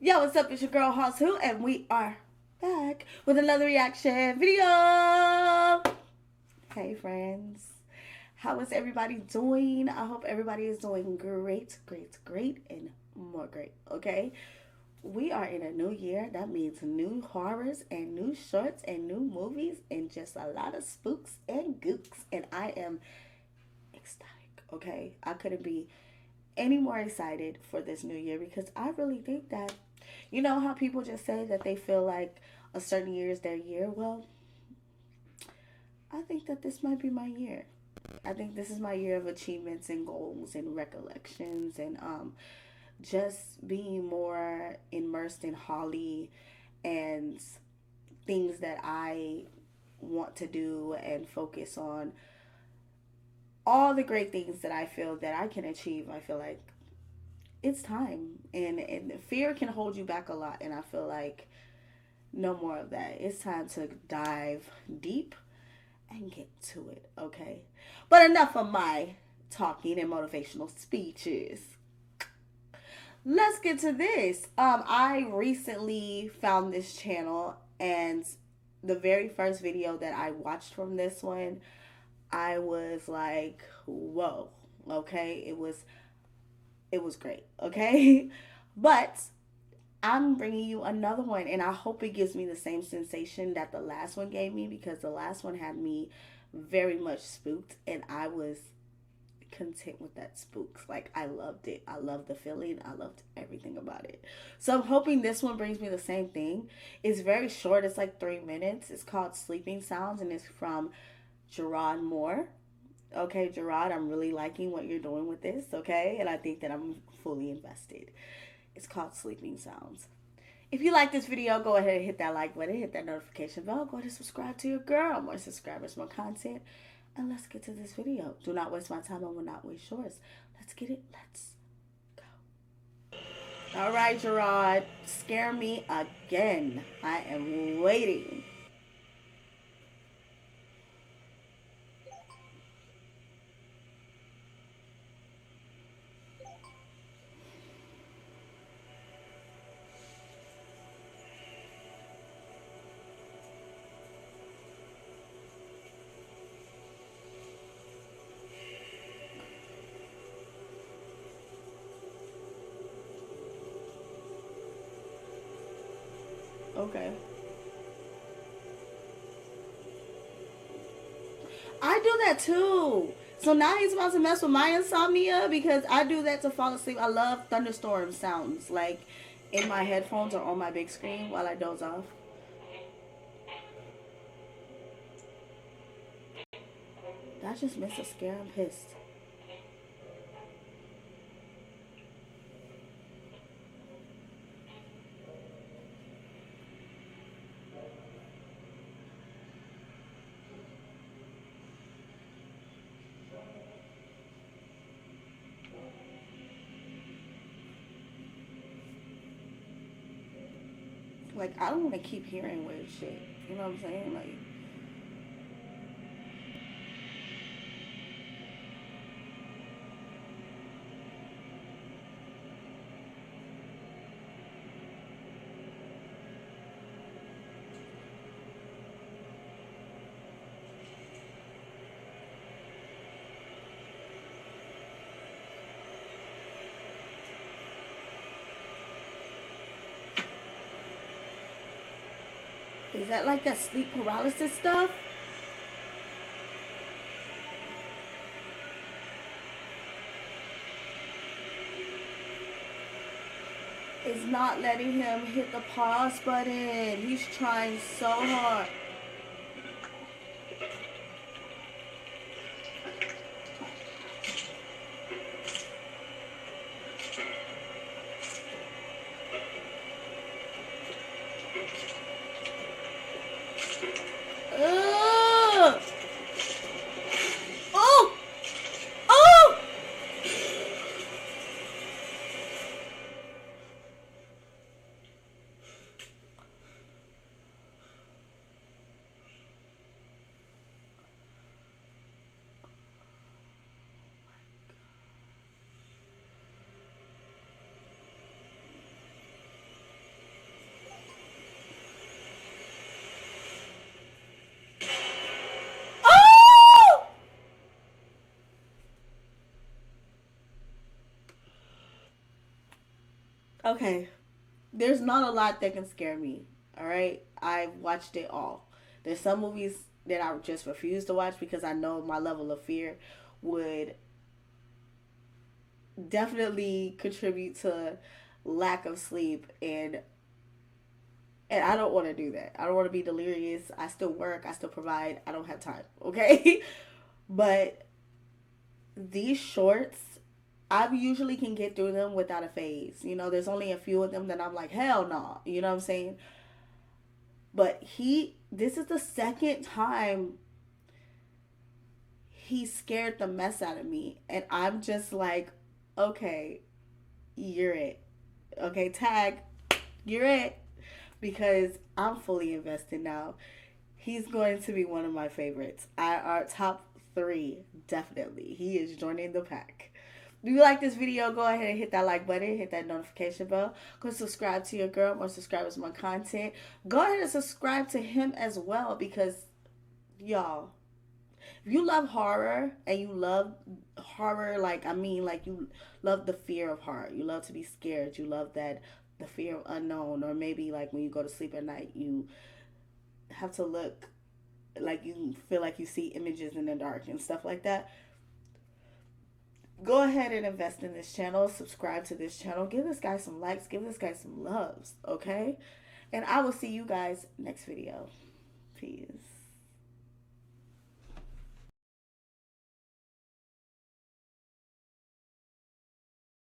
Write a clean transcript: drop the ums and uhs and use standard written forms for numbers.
Yo, what's up? It's your girl Hoss Who, and we are back with another reaction video. Hey, friends. How is everybody doing? I hope everybody is doing great, great, great, and more great, okay? We are in a new year. That means new horrors and new shorts and new movies and just a lot of spooks and gooks. And I am ecstatic, okay? I couldn't be any more excited for this new year because I really think that, you know how people just say that they feel like a certain year is their year? Well, I think that this might be my year. I think this is my year of achievements and goals and recollections and just being more immersed in Holly and things that I want to do and focus on all the great things that I feel that I can achieve. I feel like it's time, and fear can hold you back a lot, and I feel like no more of that. It's time to dive deep and get to it, okay? But enough of my talking and motivational speeches. Let's get to this. I recently found this channel, and the very first video that I watched from this one, I was like, whoa, okay? It was great, okay? But I'm bringing you another one, and I hope it gives me the same sensation that the last one gave me, because the last one had me very much spooked, and I was content with that spooks. Like, I loved it. I loved the feeling. I loved everything about it. So I'm hoping this one brings me the same thing. It's very short. It's like 3 minutes. It's called Sleeping Sounds, and it's from Gerard Moore. Okay, Gerard, I'm really liking what you're doing with this, okay? And I think that I'm fully invested. It's called Sleeping Sounds. If you like this video, go ahead and hit that like button, hit that notification bell, go ahead and subscribe to your girl. More subscribers, more content. And let's get to this video. Do not waste my time. I will not waste yours. Let's get it. Let's go. All right, Gerard. Scare me again. I am waiting. Okay. I do that too. So now he's about to mess with my insomnia because I do that to fall asleep. I love thunderstorm sounds, like in my headphones or on my big screen while I doze off. That just missed a scare. I'm pissed. Like, I don't want to keep hearing weird shit. You know what I'm saying? Is that like that sleep paralysis stuff? It's not letting him hit the pause button. He's trying so hard. Ugh! Oh! Oh! Okay, there's not a lot that can scare me. All right, I've watched it all. There's some movies that I just refuse to watch because I know my level of fear would definitely contribute to lack of sleep, and I don't want to do that. I don't want to be delirious. I still work, I still provide. I don't have time, okay? But these shorts, I usually can get through them without a phase. You know, there's only a few of them that I'm like, hell no. Nah. You know what I'm saying? But this is the second time he scared the mess out of me. And I'm just like, okay, you're it. Okay, tag, you're it. Because I'm fully invested now. He's going to be one of my favorites. Our top three, definitely. He is joining the pack. If you like this video, go ahead and hit that like button, hit that notification bell. Go subscribe to your girl, more subscribers, more content. Go ahead and subscribe to him as well because, y'all, if you love horror and you love horror, like you love the fear of horror, you love to be scared, you love that the fear of unknown, or maybe like when you go to sleep at night, you have to look like you feel like you see images in the dark and stuff like that. Go ahead and invest in this channel, subscribe to this channel, give this guy some likes, give this guy some loves, okay? And I will see you guys next video. Peace.